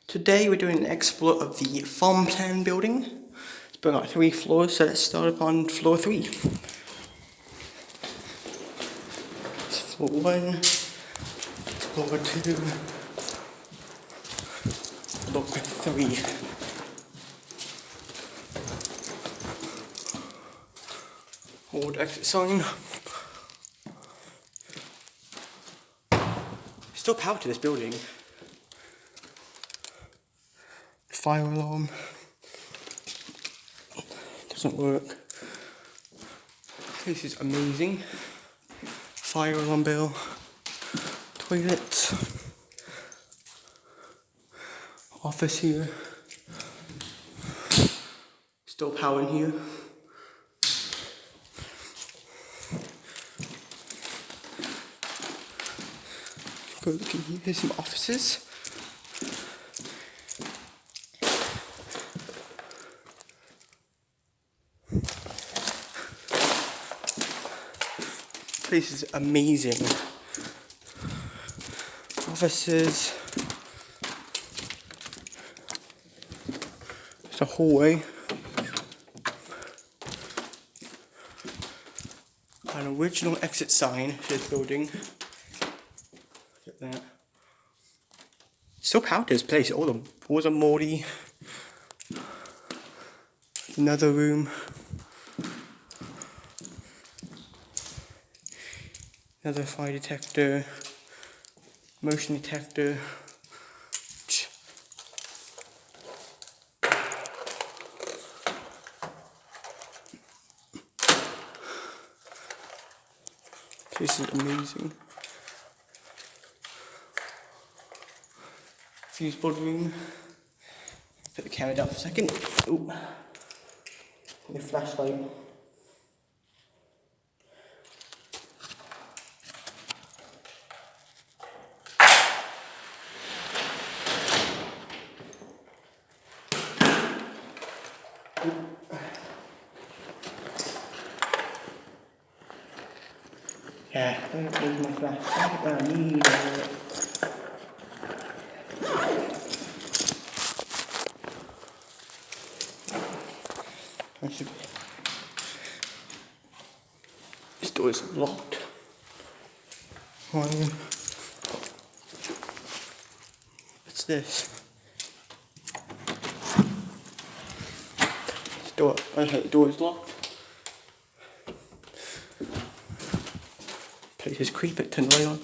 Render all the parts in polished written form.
Today we're doing an explore of the farm plan building. It's been like 3 floors, so let's start up on floor 3. It's floor 1, floor 2, floor 3. Old exit sign. Still power to this building. Fire alarm. Doesn't work. This is amazing. Fire alarm bell. Toilets. Office here. Still power in here. Go look in here. Here's some offices. This is amazing. Offices. It's a hallway. An original exit sign to this building. Look at that. Still power to this place. All the walls are moldy. Another room. Another fire detector, motion detector. This is amazing. Fuse board room. Put the camera down for a second. Ooh. The flashlight. Yeah, I don't need my flashlight. I need it. This door is locked. What's this? This door. Okay, the door is locked. Place is creepy. Turn the light on.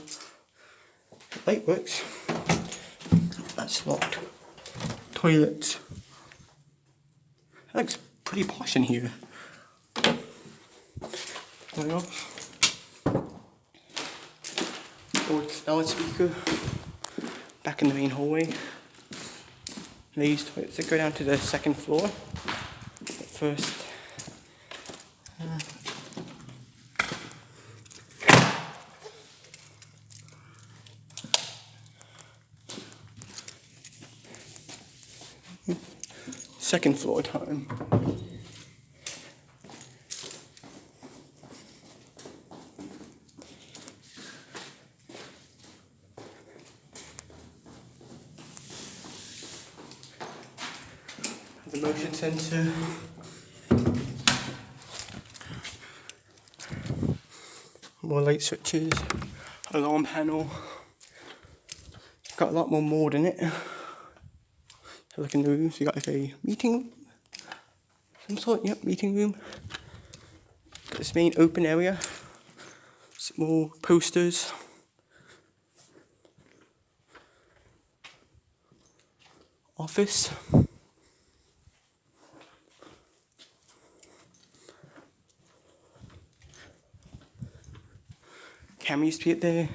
The light works. That's locked. Toilets. That looks pretty posh in here. Light off. Loudspeaker. Back in the main hallway. These toilets that go down to the second floor. But first. Second floor time. The motion sensor. More light switches. Alarm panel. Got a lot more mold in it. Look in the room, so you got like a meeting room, some sort, yep, meeting room. Got this main open area, some more posters. Office. Camera used to be up there.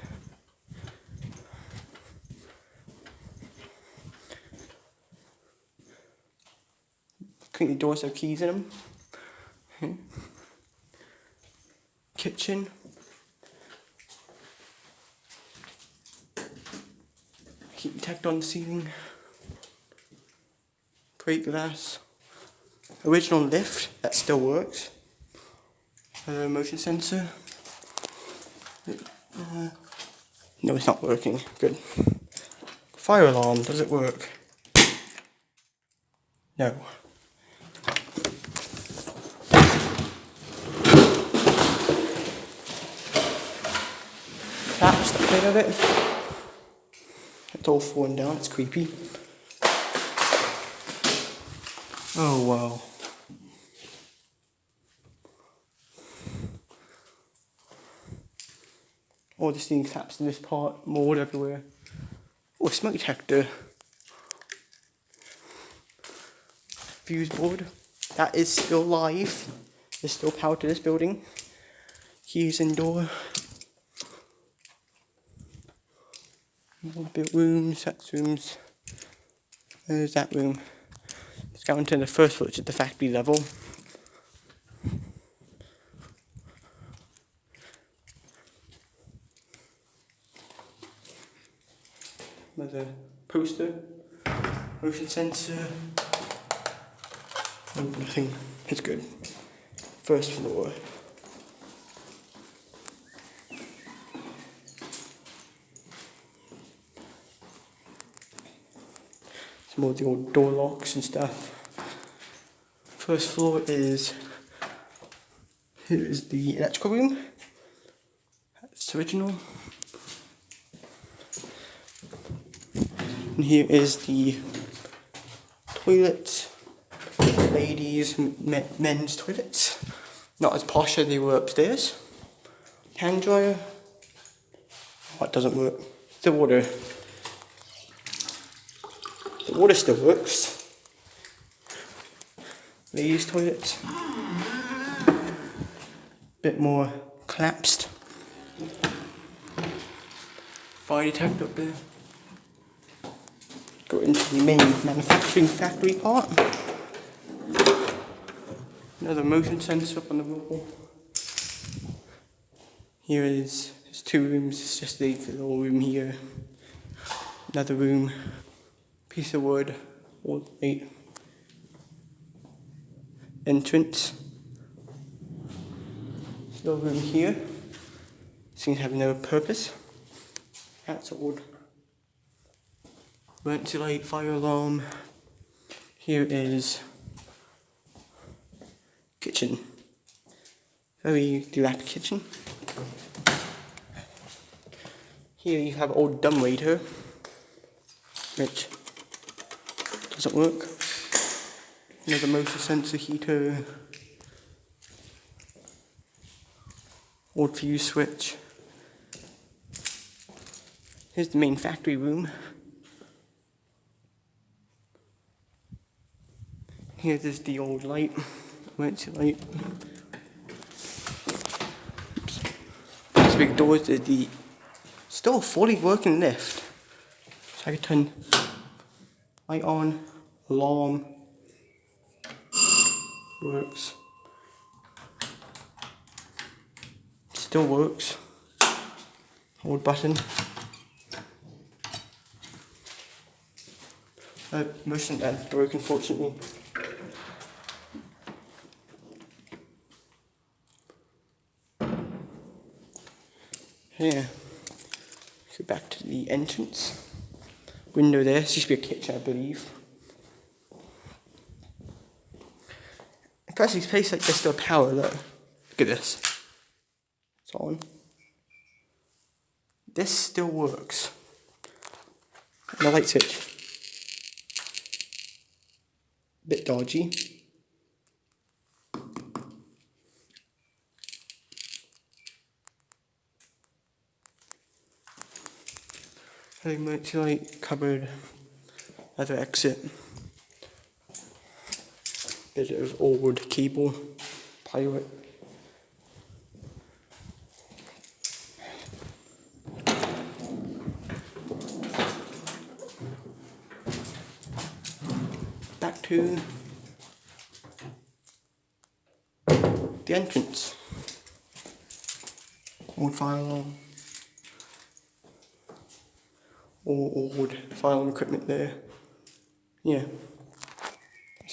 The doors have keys in them. Kitchen. Heat detector on the ceiling. Great glass. Original lift that still works. Motion sensor. No, it's not working. Good. Fire alarm, does it work? No. That's the bit of it. It's all falling down, it's creepy. Oh wow. All this thing collapsed in this part, mold everywhere. Oh, smoke detector. Fuse board. That is still live. There's still power to this building. Keys and door. More bit rooms, sex rooms. There's that room. Let's go into the first floor, which is the factory level. There's a poster, motion sensor. Oh, nothing. It's good. First floor. Some more of the old door locks and stuff. First floor is, here is the electrical room. It's original. And here is the toilets, ladies, men's toilets. Not as posh as they were upstairs. Hand dryer. Oh, it doesn't work. The water. The water still works. Ladies' toilets. Bit more collapsed. Fire detector up there. Go into the main manufacturing factory part. Another motion sensor up on the wall. Here is, there's 2 rooms, it's just the little room here. Another room, piece of wood, all 8. Entrance. Little room here. Seems to have no purpose. That's old. Emergency light, fire alarm. Here is kitchen. Very dilapidated kitchen. Here you have old dumbwaiter, which doesn't work. Another motion sensor heater. Old fuse switch. Here's the main factory room. Here is the old light, emergency light. Oops. These big doors is the still fully working lift. So I can turn light on, alarm, works. Still works. Hold button. Motion and broken, fortunately. Here, go back to the entrance. Window there, this used to be a kitchen, I believe. Impressive place like there's still power though. Look at this. It's on. This still works. And the light switch. Bit dodgy. Emergency light, cupboard, other exit. Bit of old cable, pirate. Back to the entrance. Old fire alarm. All old fire alarm equipment there. Yeah.